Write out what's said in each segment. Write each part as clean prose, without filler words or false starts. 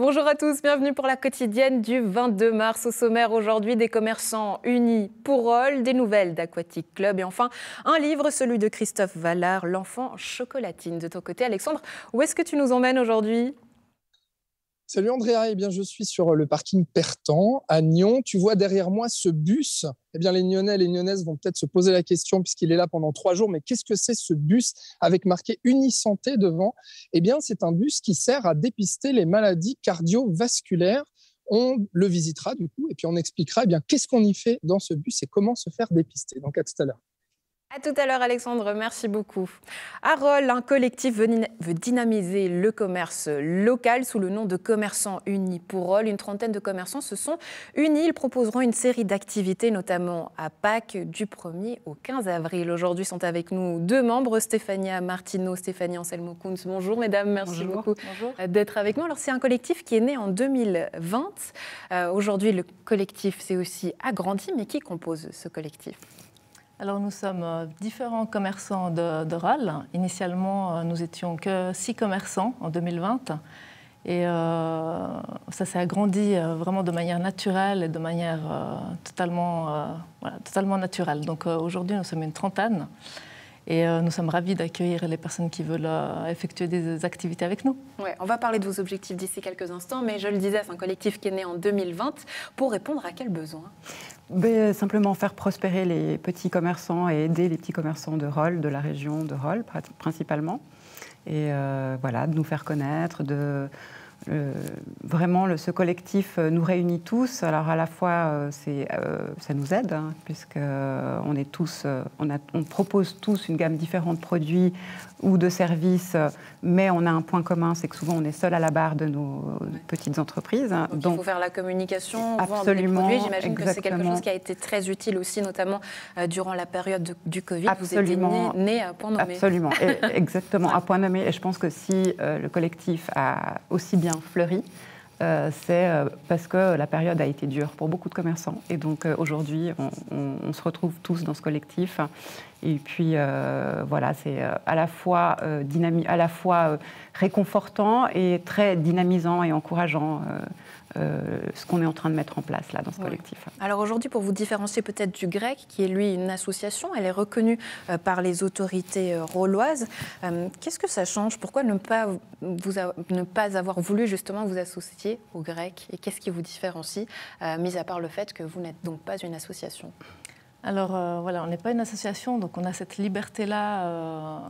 Bonjour à tous, bienvenue pour la quotidienne du 22 mars. Au sommaire aujourd'hui, des commerçants unis pour Roll, des nouvelles d'Aquatic Club et enfin un livre, celui de Christophe Vallard, L'enfant chocolatine. De ton côté, Alexandre, où est-ce que tu nous emmènes aujourd'hui ? Salut Andrea, eh bien, je suis sur le parking Pertan à Nyon. Tu vois derrière moi ce bus. Eh bien, les Nyonnais et les Nyonnaises vont peut-être se poser la question puisqu'il est là pendant 3 jours. Mais qu'est-ce que c'est ce bus avec marqué Unisanté devant ? Eh bien, c'est un bus qui sert à dépister les maladies cardiovasculaires. On le visitera du coup et puis on expliquera qu'est-ce qu'on y fait dans ce bus et comment se faire dépister. Donc à tout à l'heure. À tout à l'heure, Alexandre, merci beaucoup. À Roll, un collectif veut dynamiser le commerce local sous le nom de Commerçants Unis pour Roll. Une trentaine de commerçants se sont unis. Ils proposeront une série d'activités, notamment à Pâques, du 1er au 15 avril. Aujourd'hui sont avec nous 2 membres, Stéphania Martineau, Stéphanie Anselmo-Kounz. Bonjour mesdames, merci beaucoup d'être avec nous. Alors c'est un collectif qui est né en 2020. Aujourd'hui, le collectif s'est aussi agrandi, mais qui compose ce collectif ? Alors nous sommes différents commerçants de Roll. Initialement, nous étions que 6 commerçants en 2020. Et ça s'est agrandi vraiment de manière naturelle et de manière totalement naturelle. Donc aujourd'hui, nous sommes une trentaine. Et nous sommes ravis d'accueillir les personnes qui veulent effectuer des activités avec nous. Ouais, on va parler de vos objectifs d'ici quelques instants, mais je le disais, c'est un collectif qui est né en 2020 pour répondre à quels besoins ? Simplement faire prospérer les petits commerçants et aider les petits commerçants de Roll, de la région de Roll principalement. Et voilà, de nous faire connaître, vraiment, ce collectif nous réunit tous. Alors à la fois, ça nous aide, puisqu'on est tous, on propose tous une gamme différente de produits ou de services, mais on a un point commun, c'est que souvent on est seul à la barre de nos petites entreprises. Donc il faut faire la communication, absolument, vendre les produits. J'imagine que c'est quelque chose qui a été très utile aussi, notamment durant la période du Covid. Absolument. Vous étiez né à point nommé. Absolument, exactement, à point nommé. Et je pense que si le collectif a aussi bien fleuri, c'est parce que la période a été dure pour beaucoup de commerçants. Et donc aujourd'hui, on se retrouve tous dans ce collectif. Et puis voilà, c'est à la fois réconfortant et très dynamisant et encourageant ce qu'on est en train de mettre en place là dans ce collectif. Alors aujourd'hui, pour vous différencier peut-être du GREC, qui est lui une association, elle est reconnue par les autorités rolloises. Qu'est-ce que ça change ? Pourquoi ne pas avoir voulu justement vous associer au GREC ? Et qu'est-ce qui vous différencie, mis à part le fait que vous n'êtes donc pas une association ? Alors voilà, on n'est pas une association, donc on a cette liberté-là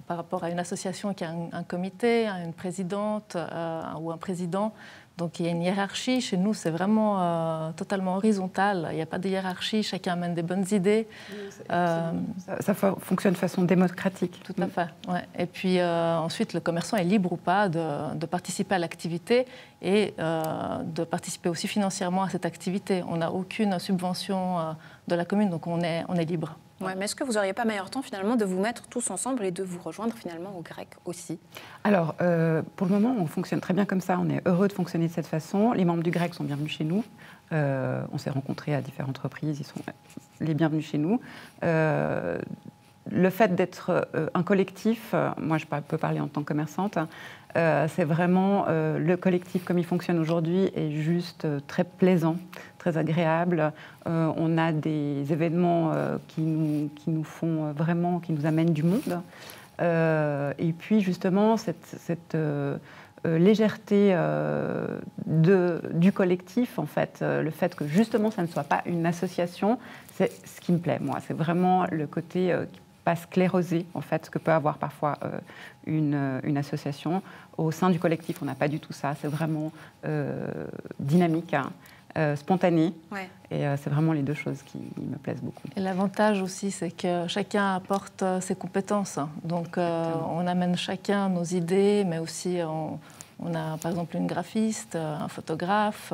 par rapport à une association qui a un comité, une présidente ou un président. Donc il y a une hiérarchie. Chez nous, c'est vraiment totalement horizontal. Il n'y a pas de hiérarchie, chacun amène des bonnes idées. Ça fonctionne de façon démocratique. Tout à fait. Ouais. Et puis ensuite, le commerçant est libre ou pas de participer à l'activité et de participer aussi financièrement à cette activité. On n'a aucune subvention de la commune, donc on est libre. Ouais, mais est-ce que vous n'auriez pas meilleur temps finalement de vous mettre tous ensemble et de vous rejoindre finalement au GREC aussi ? Alors, pour le moment, on fonctionne très bien comme ça. On est heureux de fonctionner de cette façon. Les membres du GREC sont bienvenus chez nous. On s'est rencontrés à différentes reprises. Ils sont les bienvenus chez nous. Le fait d'être un collectif, moi je peux parler en tant que commerçante, c'est vraiment le collectif comme il fonctionne aujourd'hui est juste très plaisant, très agréable. On a des événements qui nous font vraiment, qui nous amènent du monde. Et puis justement cette légèreté du collectif, en fait, le fait que justement ça ne soit pas une association, c'est ce qui me plaît, moi. C'est vraiment le côté pas sclérosé, en fait, ce que peut avoir parfois une association. Au sein du collectif, on n'a pas du tout ça. C'est vraiment dynamique, spontané. Ouais. Et c'est vraiment les deux choses qui me plaisent beaucoup. Et l'avantage aussi, c'est que chacun apporte ses compétences. Donc, on amène chacun nos idées, mais aussi on a, par exemple, une graphiste, un photographe,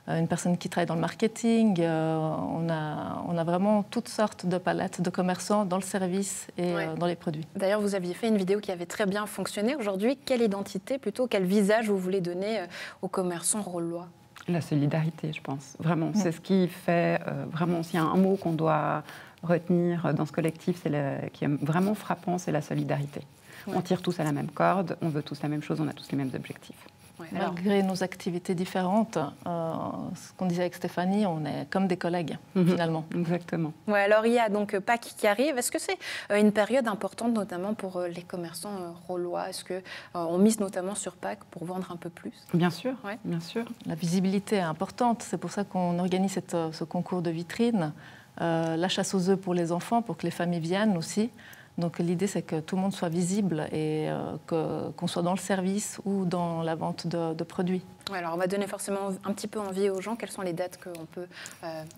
une personne qui travaille dans le marketing. On a vraiment toutes sortes de palettes de commerçants dans le service et dans les produits. D'ailleurs, vous aviez fait une vidéo qui avait très bien fonctionné. Aujourd'hui, quelle identité, plutôt quel visage vous voulez donner aux commerçants rollois ? La solidarité, je pense. Vraiment, c'est ce qui fait vraiment. S'il y a un mot qu'on doit retenir dans ce collectif, qui est vraiment frappant, c'est la solidarité. On tire tous à la même corde, on veut tous la même chose, on a tous les mêmes objectifs. Ouais, Malgré nos activités différentes, ce qu'on disait avec Stéphanie, on est comme des collègues, finalement. Exactement. Ouais, alors il y a donc Pâques qui arrive. Est-ce que c'est une période importante, notamment pour les commerçants rôlois? Est-ce qu'on mise notamment sur Pâques pour vendre un peu plus? Bien sûr, Ouais. bien sûr. La visibilité est importante. C'est pour ça qu'on organise ce concours de vitrine. La chasse aux œufs pour les enfants, pour que les familles viennent aussi. Donc l'idée, c'est que tout le monde soit visible et qu'on soit dans le service ou dans la vente de produits. Ouais, alors on va donner forcément un petit peu envie aux gens. Quelles sont les dates qu'on peut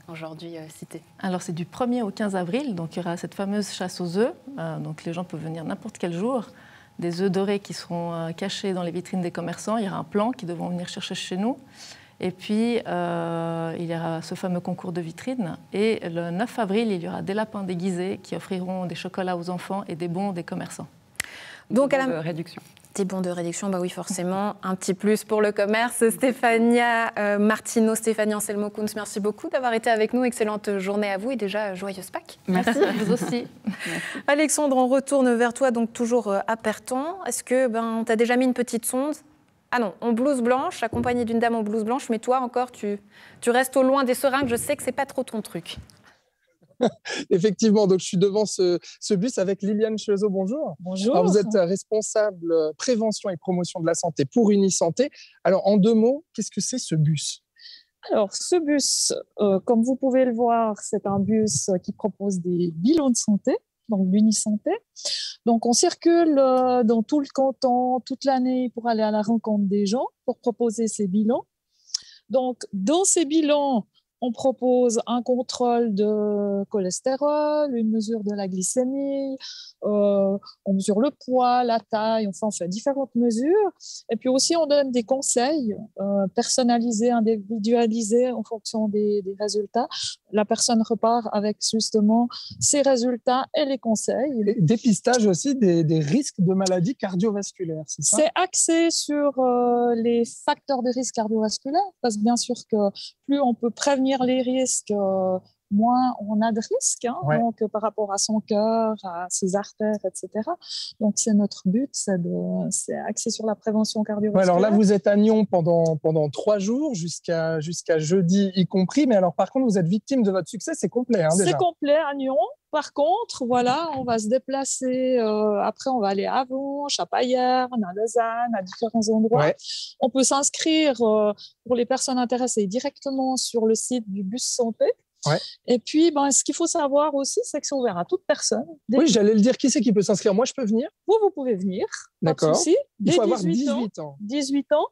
aujourd'hui citer? Alors c'est du 1er au 15 avril, donc il y aura cette fameuse chasse aux œufs. Donc les gens peuvent venir n'importe quel jour. Des œufs dorés qui seront cachés dans les vitrines des commerçants. Il y aura un plan qu'ils devront venir chercher chez nous. Et puis, il y aura ce fameux concours de vitrine. Et le 9 avril, il y aura des lapins déguisés qui offriront des chocolats aux enfants et des bons des commerçants. Donc, à la réduction. Des bons de réduction, bah oui, forcément, un petit plus pour le commerce. Stéphania Martineau, Stéphanie Anselmo-Kunz, merci beaucoup d'avoir été avec nous. Excellente journée à vous et déjà joyeuse Pâques. Merci, vous aussi. Merci. Alexandre, on retourne vers toi, donc toujours à Pertan. Est-ce que tu as déjà mis une petite sonde? Ah non, en blouse blanche, accompagnée d'une dame en blouse blanche, mais toi encore, tu restes au loin des seringues. Je sais que c'est pas trop ton truc. Effectivement, donc je suis devant ce bus avec Liliane Chezeau. Bonjour. Bonjour. Alors, vous êtes responsable prévention et promotion de la santé pour Unisanté. Alors, en 2 mots, qu'est-ce que c'est ce bus? Alors, ce bus, comme vous pouvez le voir, c'est un bus qui propose des bilans de santé, donc l'Unisanté. Donc, on circule dans tout le canton toute l'année pour aller à la rencontre des gens, pour proposer ces bilans. Donc, dans ces bilans, on propose un contrôle de cholestérol, une mesure de la glycémie, on mesure le poids, la taille, enfin on fait différentes mesures. Et puis aussi on donne des conseils personnalisés, individualisés en fonction des résultats. La personne repart avec justement ses résultats et les conseils. Et dépistage aussi des risques de maladies cardiovasculaires, c'est ça? C'est axé sur les facteurs de risque cardiovasculaire, parce que bien sûr que plus on peut prévenir les risques, moins on a de risques, hein, ouais. Donc par rapport à son cœur, à ses artères, etc. Donc c'est notre but, c'est axé sur la prévention cardiovasculaire. Ouais, alors là, vous êtes à Nyon pendant 3 jours, jusqu'à jeudi y compris, mais alors par contre, vous êtes victime de votre succès, c'est complet, hein, déjà. C'est complet à Nyon. Par contre, voilà, on va se déplacer. Après, on va aller à Avonches, à Payerne, à Lausanne, à différents endroits. Ouais. On peut s'inscrire pour les personnes intéressées directement sur le site du bus santé. Ouais. Et puis, ce qu'il faut savoir aussi, c'est que c'est ouvert à toute personne. Oui, j'allais le dire. Qui c'est qui peut s'inscrire? Moi, je peux venir? Vous pouvez venir. D'accord. Pas de souci. Il faut avoir 18 ans. 18 ans.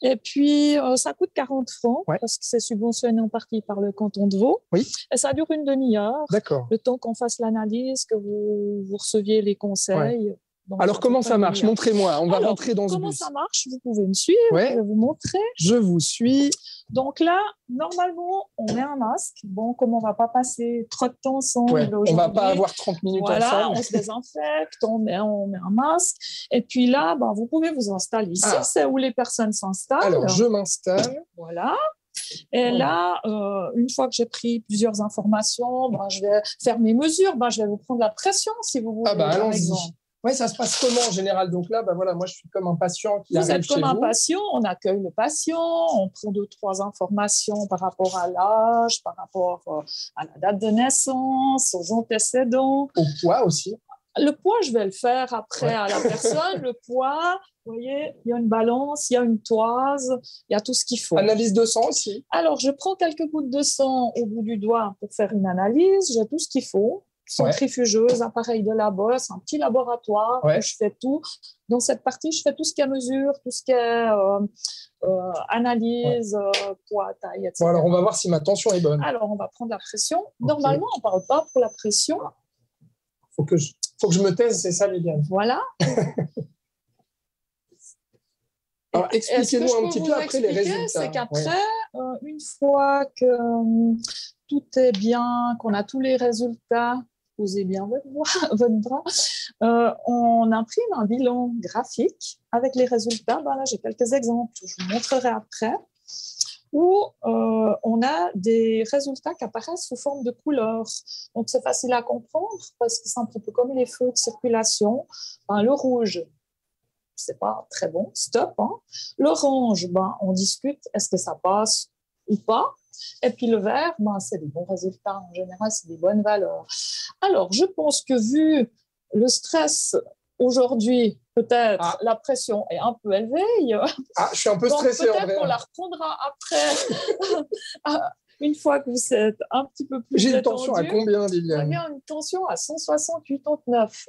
Et puis, ça coûte 40 francs ouais. parce que c'est subventionné en partie par le canton de Vaud. Oui. Et ça dure une demi-heure. D'accord. Le temps qu'on fasse l'analyse, que vous receviez les conseils. Ouais. Alors, comment ça marche? Montrez-moi. On va rentrer dans ce bus. Comment ça marche? Vous pouvez me suivre. Ouais. Je vais vous montrer. Je vous suis. Donc là, normalement, on met un masque. Bon, comme on ne va pas passer trop de temps ensemble aujourd'hui. On ne va pas avoir 30 minutes ensemble. Voilà, on se désinfecte, on met un masque. Et puis là, vous pouvez vous installer ici. C'est où les personnes s'installent. Alors, je m'installe. Voilà. Et là, une fois que j'ai pris plusieurs informations, je vais faire mes mesures. Je vais vous prendre la pression, si vous voulez, par exemple. Oui, ça se passe comment en général? Donc là, voilà, moi je suis comme un patient qui arrive chez vous. Vous êtes comme un patient, on accueille le patient, on prend 2-3 informations par rapport à l'âge, par rapport à la date de naissance, aux antécédents. Au poids aussi. Le poids, je vais le faire après à la personne. Le poids, vous voyez, il y a une balance, il y a une toise, il y a tout ce qu'il faut. Analyse de sang aussi. Alors, je prends quelques gouttes de sang au bout du doigt pour faire une analyse. J'ai tout ce qu'il faut. Centrifugeuse, appareil de labo, c'est un petit laboratoire où je fais tout. Dans cette partie, je fais tout ce qui est mesure, tout ce qui est analyse, poids, taille, etc. Bon, alors, on va voir si ma tension est bonne. Alors, on va prendre la pression. Normalement, on ne parle pas pour la pression. Faut que je me taise, c'est ça, Liliane. Voilà. Alors, expliquez-nous un petit peu après les résultats. C'est qu'après, une fois que tout est bien, qu'on a tous les résultats, posez bien votre bras, on imprime un bilan graphique avec les résultats. Là, j'ai quelques exemples, je vous montrerai après, où on a des résultats qui apparaissent sous forme de couleurs. Donc, c'est facile à comprendre parce que c'est un petit peu comme les feux de circulation. Le rouge, c'est pas très bon, stop. Hein. L'orange, ben, on discute, est-ce que ça passe ou pas. Et puis le vert, ben, c'est des bons résultats. En général, c'est des bonnes valeurs. Alors, je pense que vu le stress aujourd'hui, peut-être la pression est un peu élevée. Je suis un peu stressée. Peut-être qu'on la reprendra après, une fois que vous êtes un petit peu plus J'ai une détendu. tension à combien, Liliane? Une tension à 160/89.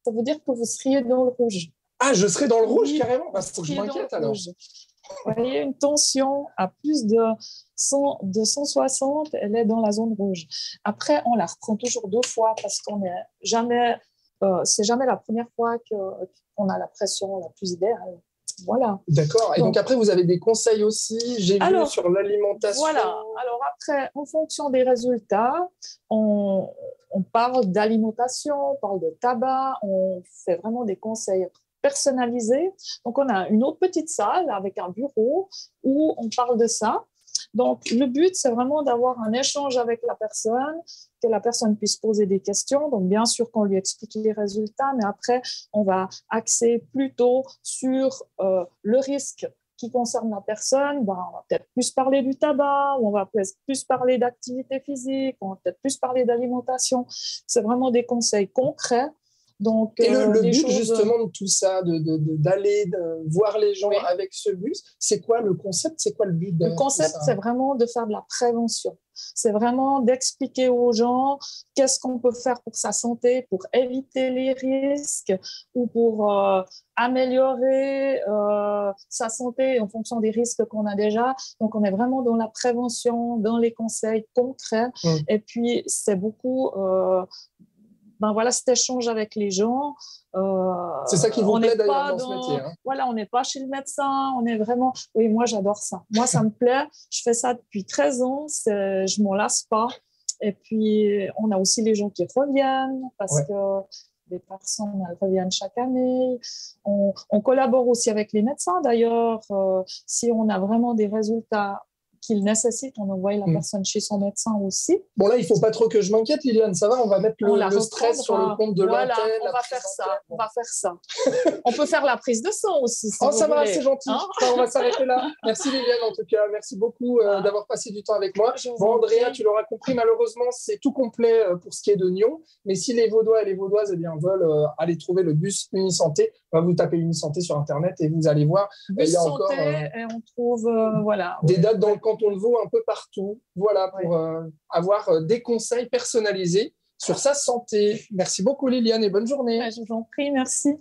Ça veut dire que vous seriez dans le rouge. Je serai dans le rouge carrément. Il faut que je m'inquiète alors. Vous voyez, une tension à plus de 160, elle est dans la zone rouge. Après, on la reprend toujours 2 fois parce qu'on n'est jamais, c'est jamais la première fois qu'on a la pression la plus idéale. Voilà. D'accord. Et donc après, vous avez des conseils aussi, j'ai vu sur l'alimentation. Voilà. Alors après, en fonction des résultats, on parle d'alimentation, on parle de tabac, on fait vraiment des conseils personnalisés. Donc, on a une autre petite salle avec un bureau où on parle de ça. Donc, le but, c'est vraiment d'avoir un échange avec la personne, que la personne puisse poser des questions. Donc, bien sûr qu'on lui explique les résultats, mais après, on va axer plutôt sur le risque qui concerne la personne. On va peut-être plus parler du tabac, on va peut-être plus parler d'activité physique, on va peut-être plus parler d'alimentation. C'est vraiment des conseils concrets. Donc, et le but justement de tout ça, d'aller voir les gens avec ce bus, c'est quoi le concept? C'est quoi le but? Le concept, c'est vraiment de faire de la prévention. C'est vraiment d'expliquer aux gens qu'est-ce qu'on peut faire pour sa santé, pour éviter les risques ou pour améliorer sa santé en fonction des risques qu'on a déjà. Donc, on est vraiment dans la prévention, dans les conseils concrets. Et puis, c'est beaucoup... voilà, cet échange avec les gens. C'est ça qui vous plaît d'ailleurs dans ce métier. Hein. Voilà, on n'est pas chez le médecin, on est vraiment... Oui, moi j'adore ça. Moi, ça me plaît. Je fais ça depuis 13 ans, je ne m'en lasse pas. Et puis, on a aussi les gens qui reviennent parce que les personnes elles reviennent chaque année. On collabore aussi avec les médecins d'ailleurs. Si on a vraiment des résultats qu'il nécessite, on envoie la personne chez son médecin aussi. Bon, là, il ne faut pas trop que je m'inquiète, Liliane, ça va, on va mettre le stress sur le compte de l'antenne. Voilà, on va faire ça. On peut faire la prise de sang aussi, si vous ça voulez. Va, c'est gentil. On va s'arrêter là. Merci Liliane, en tout cas. Merci beaucoup d'avoir passé du temps avec moi. Bon, Andrea, tu l'auras compris, malheureusement, c'est tout complet pour ce qui est de Nyon. Mais si les Vaudois et les Vaudoises veulent aller trouver le bus Unisanté, vous tapez Unisanté sur Internet et vous allez voir. Il y a encore et on trouve des dates dans le canton de Vaud un peu partout. Voilà, pour avoir des conseils personnalisés sur sa santé. Merci beaucoup Liliane et bonne journée. Je vous en prie, merci.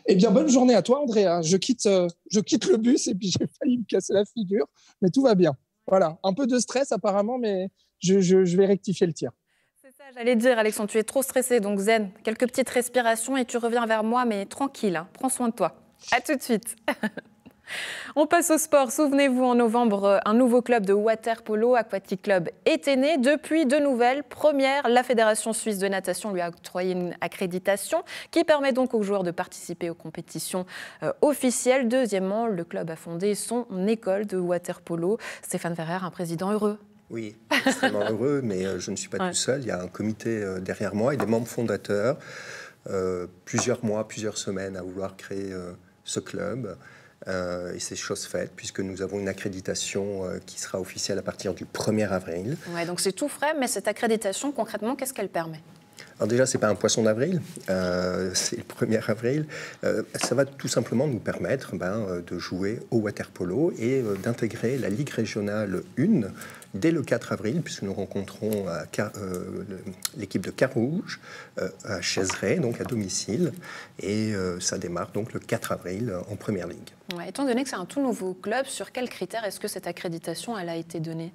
Eh bien, bonne journée à toi Andrea. Je quitte le bus et puis j'ai failli me casser la figure, mais tout va bien. Voilà, un peu de stress apparemment, mais je vais rectifier le tir. C'est ça, j'allais dire Alexandre, tu es trop stressé, donc zen, quelques petites respirations et tu reviens vers moi, mais tranquille, hein, prends soin de toi. À tout de suite. On passe au sport. Souvenez-vous, en novembre, un nouveau club de water-polo, Aquatic Club, était né. Depuis, de nouvelles. Première, la Fédération suisse de natation lui a octroyé une accréditation qui permet donc aux joueurs de participer aux compétitions officielles. Deuxièmement, le club a fondé son école de water-polo. Stéphane Ferrer, un président heureux. Oui, extrêmement heureux, mais je ne suis pas tout seul. Il y a un comité derrière moi et des membres fondateurs. Plusieurs mois, plusieurs semaines à vouloir créer ce club. Et c'est chose faite puisque nous avons une accréditation qui sera officielle à partir du 1er avril. Ouais, donc c'est tout frais, mais cette accréditation, concrètement, qu'est-ce qu'elle permet ? Alors déjà, ce n'est pas un poisson d'avril, c'est le 1er avril. Ça va tout simplement nous permettre de jouer au water-polo et d'intégrer la Ligue régionale 1 dès le 4 avril, puisque nous rencontrons l'équipe de Carouge à Chaiseray, donc à domicile. Et ça démarre donc le 4 avril en Première Ligue. Ouais, étant donné que c'est un tout nouveau club, sur quels critères est-ce que cette accréditation elle a été donnée ?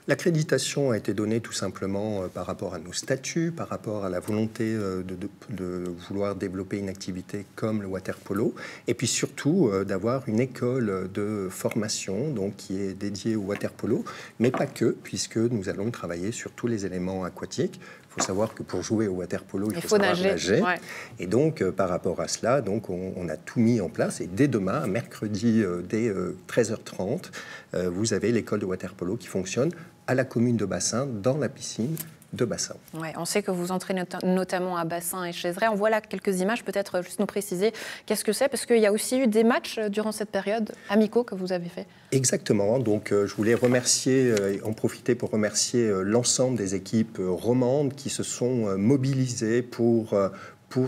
L'accréditation a été donnée tout simplement par rapport à nos statuts, par rapport à la volonté de vouloir développer une activité comme le water-polo, et puis surtout d'avoir une école de formation donc, qui est dédiée au water-polo, mais pas que, puisque nous allons travailler sur tous les éléments aquatiques. Il faut savoir que pour jouer au water-polo, il faut savoir nager. Ouais. Et donc, par rapport à cela, donc, on a tout mis en place. Et dès demain, mercredi, dès 13h30, vous avez l'école de water-polo qui fonctionne à la commune de Bassin, dans la piscine, de bassin. Ouais, on sait que vous entraînez notamment à Bassin et Chézeray. On voit là quelques images, peut-être juste nous préciser qu'est-ce que c'est, parce qu'il y a aussi eu des matchs durant cette période amicaux que vous avez fait. Exactement, donc je voulais remercier, en profiter pour remercier l'ensemble des équipes romandes qui se sont mobilisées pour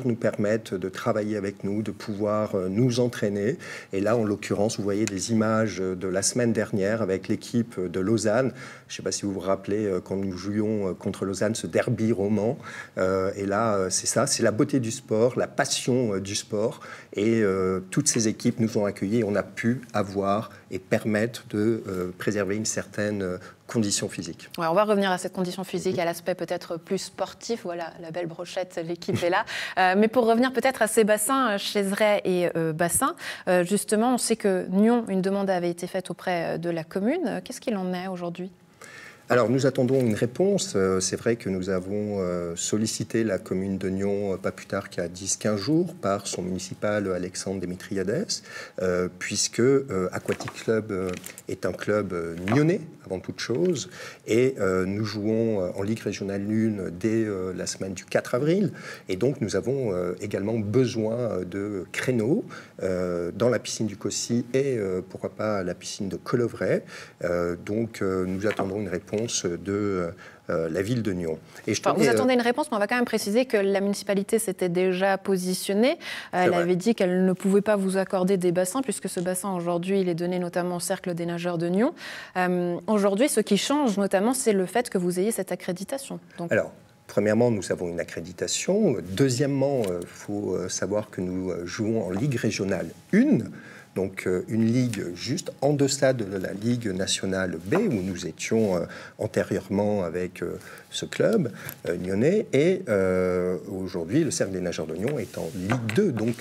nous permettre de travailler avec nous, de pouvoir nous entraîner. Et là, en l'occurrence, vous voyez des images de la semaine dernière avec l'équipe de Lausanne. Je ne sais pas si vous vous rappelez quand nous jouions contre Lausanne, ce derby roman. Et là, c'est ça, c'est la beauté du sport, la passion du sport. Et toutes ces équipes nous ont accueillis et on a pu avoir et permettre de préserver une certaine condition physique. Ouais, on va revenir à cette condition physique, à l'aspect peut-être plus sportif. Voilà, la belle brochette, l'équipe est là. Mais pour revenir peut-être à ces bassins, Chézeray et Bassin, justement, on sait que Nyon, une demande avait été faite auprès de la commune. Qu'est-ce qu'il en est aujourd'hui ? Alors, nous attendons une réponse. C'est vrai que nous avons sollicité la commune de Nyon pas plus tard qu'à 10-15 jours par son municipal Alexandre Démétriades, puisque Aquatic Club est un club nyonnais avant toute chose, et nous jouons en Ligue régionale 1 dès la semaine du 4 avril, et donc nous avons également besoin de créneaux dans la piscine du Cossy et pourquoi pas la piscine de Colovray. Donc nous attendons une réponse de la ville de Nyon. Et vous attendez une réponse, mais on va quand même préciser que la municipalité s'était déjà positionnée. Elle avait dit qu'elle ne pouvait pas vous accorder des bassins, puisque ce bassin, aujourd'hui, il est donné notamment au Cercle des nageurs de Nyon. Aujourd'hui, ce qui change, notamment, c'est le fait que vous ayez cette accréditation. Donc... Alors, premièrement, nous avons une accréditation. Deuxièmement, il faut savoir que nous jouons en Ligue régionale 1. Donc une ligue juste en deçà de la Ligue nationale B, où nous étions antérieurement avec ce club nyonnais. Et aujourd'hui, le Cercle des nageurs de Nyon est en Ligue 2. Donc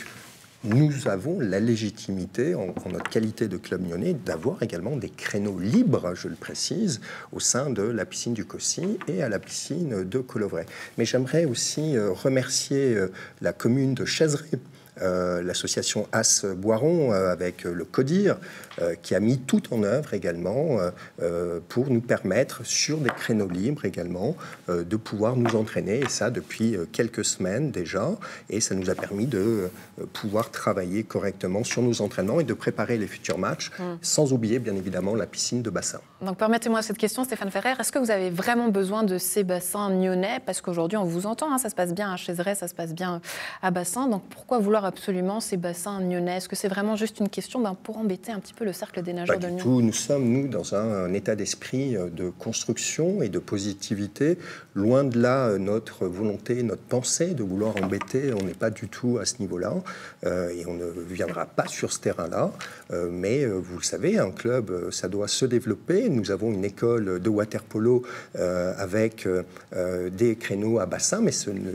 nous avons la légitimité, en notre qualité de club nyonnais, d'avoir également des créneaux libres, je le précise, au sein de la piscine du Cossy et à la piscine de Colovray. Mais j'aimerais aussi remercier la commune de Chézeray, l'association As-Boiron avec le CODIR qui a mis tout en œuvre également pour nous permettre sur des créneaux libres également de pouvoir nous entraîner, et ça depuis quelques semaines déjà, et ça nous a permis de pouvoir travailler correctement sur nos entraînements et de préparer les futurs matchs, sans oublier bien évidemment la piscine de bassin. Donc permettez-moi cette question, Stéphane Ferrer, est-ce que vous avez vraiment besoin de ces bassins nyonnais? Parce qu'aujourd'hui on vous entend, ça se passe bien à Chézeray, ça se passe bien à Bassin, donc pourquoi vouloir absolument ces bassins nyonnais? Est-ce que c'est vraiment juste une question pour embêter un petit peu le Cercle des nageurs de Nyon? Pas du tout. Nous sommes, dans un état d'esprit de construction et de positivité. Loin de là, notre volonté, notre pensée de vouloir embêter, on n'est pas du tout à ce niveau-là. Et on ne viendra pas sur ce terrain-là. Mais vous le savez, un club, ça doit se développer. Nous avons une école de water-polo avec des créneaux à bassin, mais ce n'est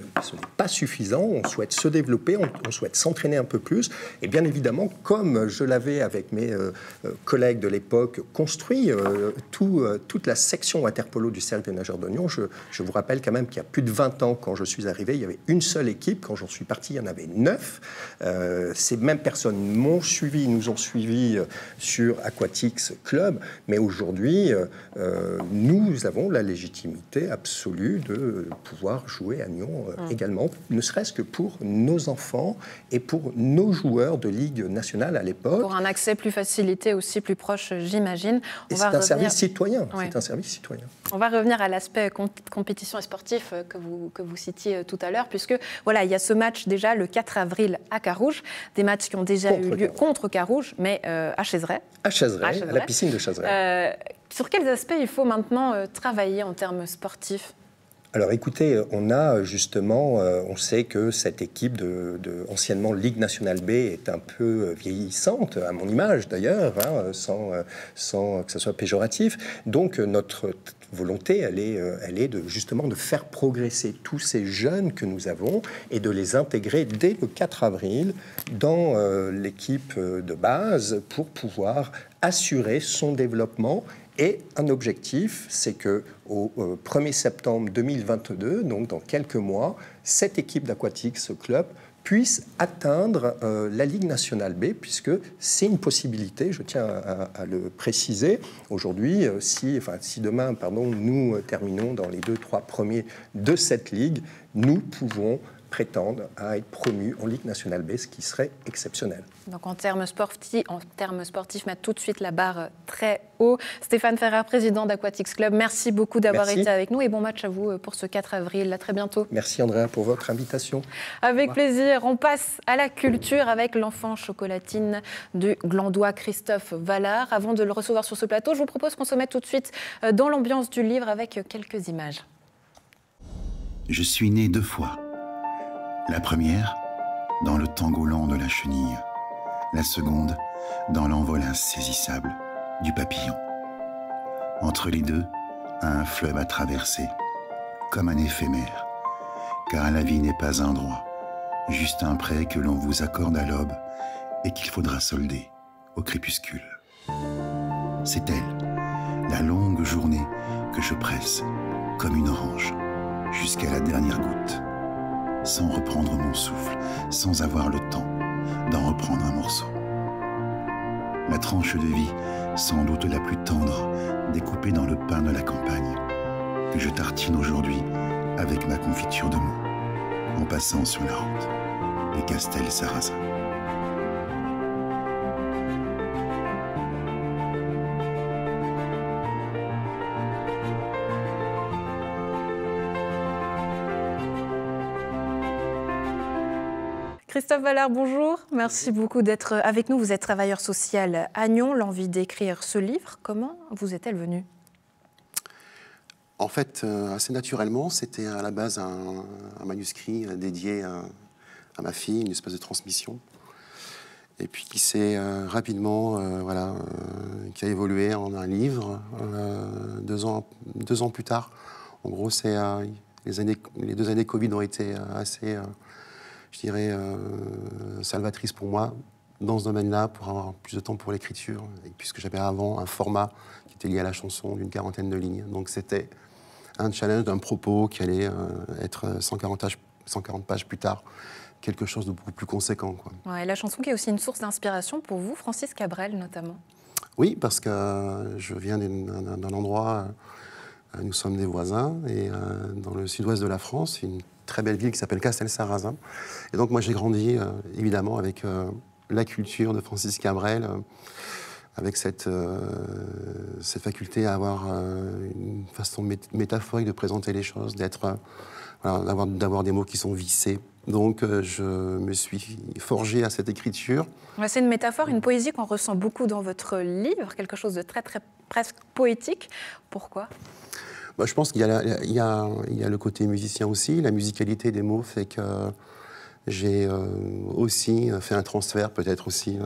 pas suffisant. On souhaite se développer, on souhaite s'entraîner un peu plus. Et bien évidemment, comme je l'avais avec mes collègues de l'époque construit toute la section water-polo du Cercle des nageurs de Nyon, je vous rappelle quand même qu'il y a plus de 20 ans, quand je suis arrivé, il y avait une seule équipe. Quand j'en suis parti, il y en avait 9. Ces mêmes personnes nous ont suivis sur Aquatics Club. Mais aujourd'hui, nous avons la légitimité absolue de pouvoir jouer à Nyon également, ne serait-ce que pour nos enfants et pour nos joueurs de Ligue nationale à l'époque. Pour un accès plus facilité, aussi plus proche, j'imagine. C'est un service citoyen. Ouais. C'est un service citoyen. On va revenir à l'aspect compétition et sportif que vous citiez tout à l'heure, puisque voilà, il y a ce match déjà le 4 avril à Carouge, des matchs qui ont déjà eu lieu contre Carouge, mais à Chézeray. À Chézeray, la piscine de Chézeray. Sur quels aspects il faut maintenant travailler en termes sportifs? Alors écoutez, on a justement, on sait que cette équipe de anciennement Ligue nationale B est un peu vieillissante, à mon image d'ailleurs, sans que ce soit péjoratif. Donc notre volonté, elle est justement de faire progresser tous ces jeunes que nous avons et de les intégrer dès le 4 avril dans l'équipe de base pour pouvoir assurer son développement Et un objectif, c'est qu'au 1er septembre 2022, donc dans quelques mois, cette équipe d'Aquatics Club puisse atteindre la Ligue nationale B, puisque c'est une possibilité, je tiens à le préciser. Aujourd'hui, si demain, nous terminons dans les 2-3 premiers de cette ligue, nous pouvons prétendre à être promus en Ligue nationale B, ce qui serait exceptionnel. Donc en termes sportifs, mettre tout de suite la barre très haut. Stéphane Ferrer, président d'Aquatics Club, merci beaucoup d'avoir été avec nous et bon match à vous pour ce 4 avril. À très bientôt. Merci Andrea pour votre invitation. Avec plaisir. On passe à la culture avec l'enfant chocolatine du Glandois Christophe Vallard. Avant de le recevoir sur ce plateau, je vous propose qu'on se mette tout de suite dans l'ambiance du livre avec quelques images. Je suis né 2 fois. La première, dans le tango lent de la chenille. La seconde, dans l'envol insaisissable du papillon. Entre les deux, un fleuve à traverser, comme un éphémère. Car la vie n'est pas un droit, juste un prêt que l'on vous accorde à l'aube et qu'il faudra solder au crépuscule. C'est elle, la longue journée que je presse comme une orange jusqu'à la dernière goutte. Sans reprendre mon souffle, sans avoir le temps d'en reprendre un morceau. La tranche de vie, sans doute la plus tendre, découpée dans le pain de la campagne, que je tartine aujourd'hui avec ma confiture de mots, en passant sur la route des Castels Sarrazin. Christophe Vallard, bonjour. Merci beaucoup d'être avec nous. Vous êtes travailleur social à Nyon. L'envie d'écrire ce livre, comment vous est-elle venue ? En fait, assez naturellement, c'était à la base un manuscrit dédié à ma fille, une espèce de transmission. Et puis qui s'est rapidement, qui a évolué en un livre 2 ans plus tard. En gros, les 2 années Covid ont été assez... je dirais, salvatrice pour moi dans ce domaine-là, pour avoir plus de temps pour l'écriture, puisque j'avais avant un format qui était lié à la chanson d'une 40aine de lignes. Donc c'était un challenge d'un propos qui allait être 140 pages plus tard, quelque chose de beaucoup plus conséquent, quoi. Ouais, la chanson qui est aussi une source d'inspiration pour vous, Francis Cabrel notamment. Oui, parce que je viens d'un endroit, nous sommes des voisins, et dans le sud-ouest de la France, une très belle ville qui s'appelle Castels Sarrazin. Et donc moi j'ai grandi évidemment avec la culture de Francis Cabrel, avec cette faculté à avoir une façon métaphorique de présenter les choses, d'avoir des mots qui sont vissés. Donc je me suis forgé à cette écriture. C'est une métaphore, une poésie qu'on ressent beaucoup dans votre livre, quelque chose de très presque poétique. Pourquoi ? Je pense qu'il y a le côté musicien aussi. La musicalité des mots fait que j'ai aussi fait un transfert, peut-être aussi,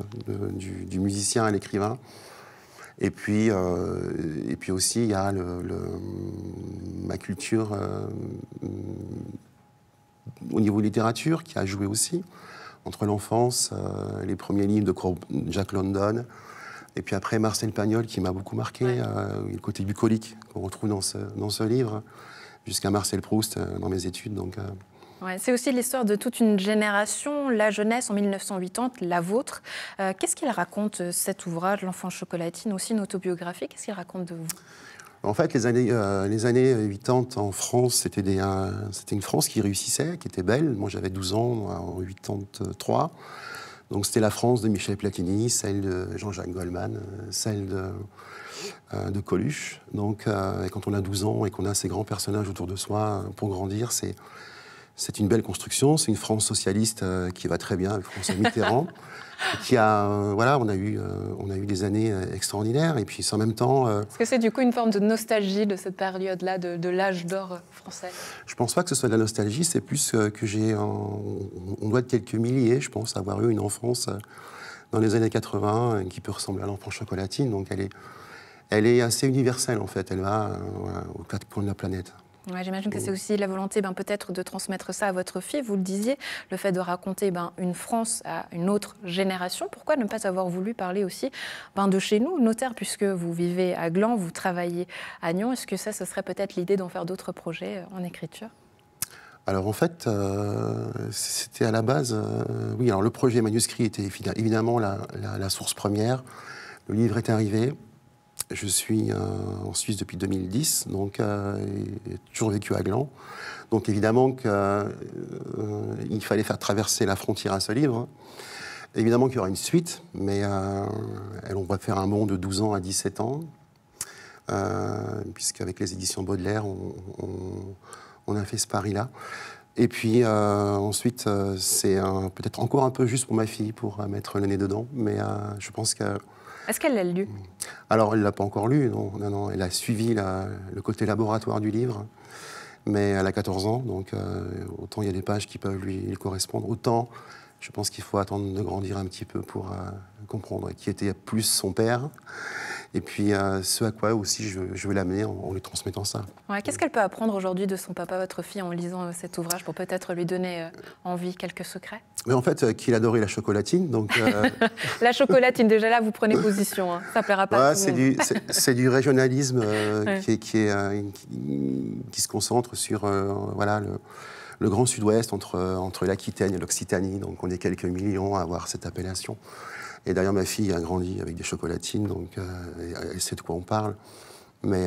du musicien à l'écrivain. Et puis aussi, il y a ma culture au niveau littérature qui a joué aussi, entre l'enfance, les premiers livres de Jack London, et puis après, Marcel Pagnol, qui m'a beaucoup marqué, le côté bucolique qu'on retrouve dans ce livre, jusqu'à Marcel Proust dans mes études. Donc, c'est aussi l'histoire de toute une génération, la jeunesse en 1980, la vôtre. Qu'est-ce qu'il raconte, cet ouvrage, L'enfant chocolatine, aussi une autobiographie? Qu'est-ce qu'il raconte de vous? En fait, les années 80 en France, c'était une France qui réussissait, qui était belle. Moi, j'avais 12 ans en 83. Donc c'était la France de Michel Platini, celle de Jean-Jacques Goldman, celle de Coluche. Donc quand on a 12 ans et qu'on a ces grands personnages autour de soi pour grandir, c'est une belle construction. C'est une France socialiste qui va très bien avec François Mitterrand. Qui a, on a eu des années extraordinaires. Et puis en même temps... Est-ce que c'est du coup une forme de nostalgie de cette période-là, de l'âge d'or français? Je ne pense pas que ce soit de la nostalgie, c'est plus que j'ai... On doit être quelques milliers, je pense, avoir eu une enfance dans les années 80 qui peut ressembler à l'enfant chocolatine. Donc elle est assez universelle, en fait. Elle va aux 4 coins de la planète. Ouais, j'imagine que c'est aussi la volonté peut-être de transmettre ça à votre fille. Vous le disiez, le fait de raconter une France à une autre génération. Pourquoi ne pas avoir voulu parler aussi de chez nous, nos terres, puisque vous vivez à Gland, vous travaillez à Nyon. Est-ce que ça, ce serait peut-être l'idée d'en faire d'autres projets en écriture? Alors en fait, c'était à la base, oui, alors le projet manuscrit était évidemment la source première. Le livre est arrivé. Je suis en Suisse depuis 2010, donc j'ai toujours vécu à Gland. Donc évidemment qu'il fallait faire traverser la frontière à ce livre. Évidemment qu'il y aura une suite, mais on va faire un bond de 12 ans à 17 ans, puisqu'avec les éditions Baudelaire, on a fait ce pari-là. Et puis ensuite, c'est peut-être encore un peu juste pour ma fille, pour mettre le nez dedans, mais je pense que... Est-ce qu'elle l'a lu? Alors, elle ne l'a pas encore lu, non. Elle a suivi le côté laboratoire du livre, mais elle a 14 ans, donc autant il y a des pages qui peuvent lui correspondre, autant je pense qu'il faut attendre de grandir un petit peu pour comprendre qui était plus son père, et puis ce à quoi aussi je veux l'amener en lui transmettant ça. Ouais, qu'est-ce qu'elle peut apprendre aujourd'hui de son papa, votre fille, en lisant cet ouvrage, pour peut-être lui donner envie, quelques secrets? Mais en fait, qu'il adorait la chocolatine, donc... La chocolatine, déjà là, vous prenez position, hein. Ça plaira pas à tout le monde. C'est du régionalisme ouais. qui se concentre sur le Grand Sud-Ouest, entre l'Aquitaine et l'Occitanie, donc on est quelques millions à avoir cette appellation. Et d'ailleurs, ma fille a grandi avec des chocolatines, donc elle sait de quoi on parle. Mais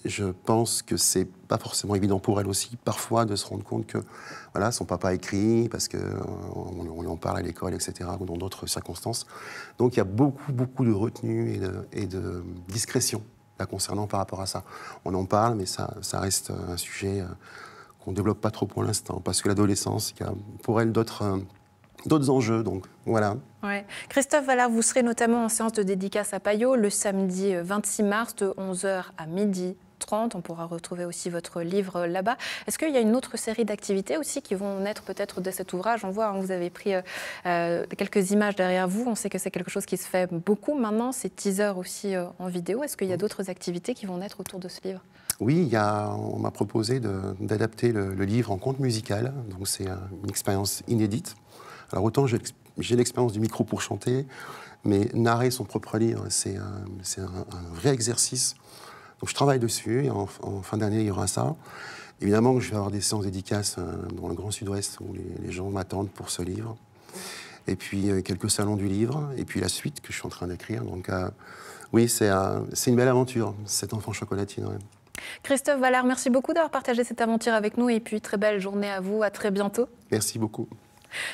je pense que c'est pas forcément évident pour elle aussi, parfois, de se rendre compte que son papa écrit, parce qu'on en parle à l'école, etc., ou dans d'autres circonstances. Donc il y a beaucoup de retenue et de discrétion là, concernant par rapport à ça. On en parle, mais ça reste un sujet qu'on ne développe pas trop pour l'instant, parce que l'adolescence, il y a pour elle d'autres enjeux, donc voilà. Ouais. Christophe Vallard, vous serez notamment en séance de dédicace à Payot le samedi 26 mars de 11h à 12h30. On pourra retrouver aussi votre livre là-bas. Est-ce qu'il y a une autre série d'activités aussi qui vont naître peut-être de cet ouvrage? On voit, vous avez pris quelques images derrière vous. On sait que c'est quelque chose qui se fait beaucoup maintenant. C'est teaser aussi en vidéo. Est-ce qu'il y a d'autres activités qui vont naître autour de ce livre? Oui, on m'a proposé d'adapter le livre en conte musical. Donc c'est une expérience inédite. Alors autant j'ai l'expérience du micro pour chanter, mais narrer son propre livre, c'est un vrai exercice. Donc je travaille dessus, et en fin d'année, il y aura ça. Évidemment que je vais avoir des séances dédicaces dans le Grand Sud-Ouest, où les gens m'attendent pour ce livre. Et puis quelques salons du livre, et puis la suite que je suis en train d'écrire. Donc oui, c'est une belle aventure, cet enfant chocolatine. Ouais. Christophe Vallard, merci beaucoup d'avoir partagé cette aventure avec nous, et puis très belle journée à vous, à très bientôt. Merci beaucoup.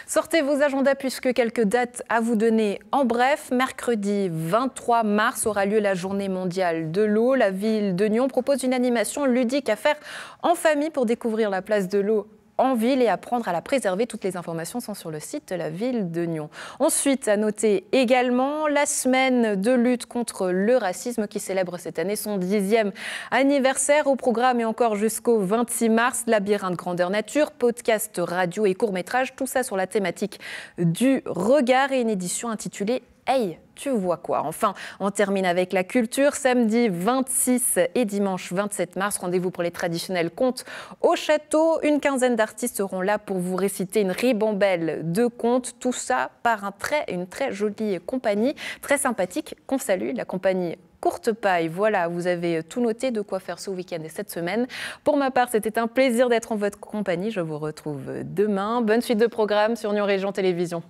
Sortez vos agendas puisque quelques dates à vous donner. En bref, mercredi 23 mars aura lieu la journée mondiale de l'eau. La ville de Nyon propose une animation ludique à faire en famille pour découvrir la place de l'eau en ville et apprendre à la préserver. Toutes les informations sont sur le site de la ville de Nyon. Ensuite, à noter également la semaine de lutte contre le racisme qui célèbre cette année son 10e anniversaire. Au programme et encore jusqu'au 26 mars, labyrinthe grandeur nature, podcast radio et court-métrage, tout ça sur la thématique du regard et une édition intitulée « Hey, tu vois quoi ?» Enfin, on termine avec la culture. Samedi 26 et dimanche 27 mars, rendez-vous pour les traditionnels contes au château. Une quinzaine d'artistes seront là pour vous réciter une ribambelle de contes. Tout ça par une très jolie compagnie, très sympathique, qu'on salue, la compagnie Courte Paille. Voilà, vous avez tout noté, de quoi faire ce week-end et cette semaine. Pour ma part, c'était un plaisir d'être en votre compagnie. Je vous retrouve demain. Bonne suite de programme sur Nyon Région Télévision.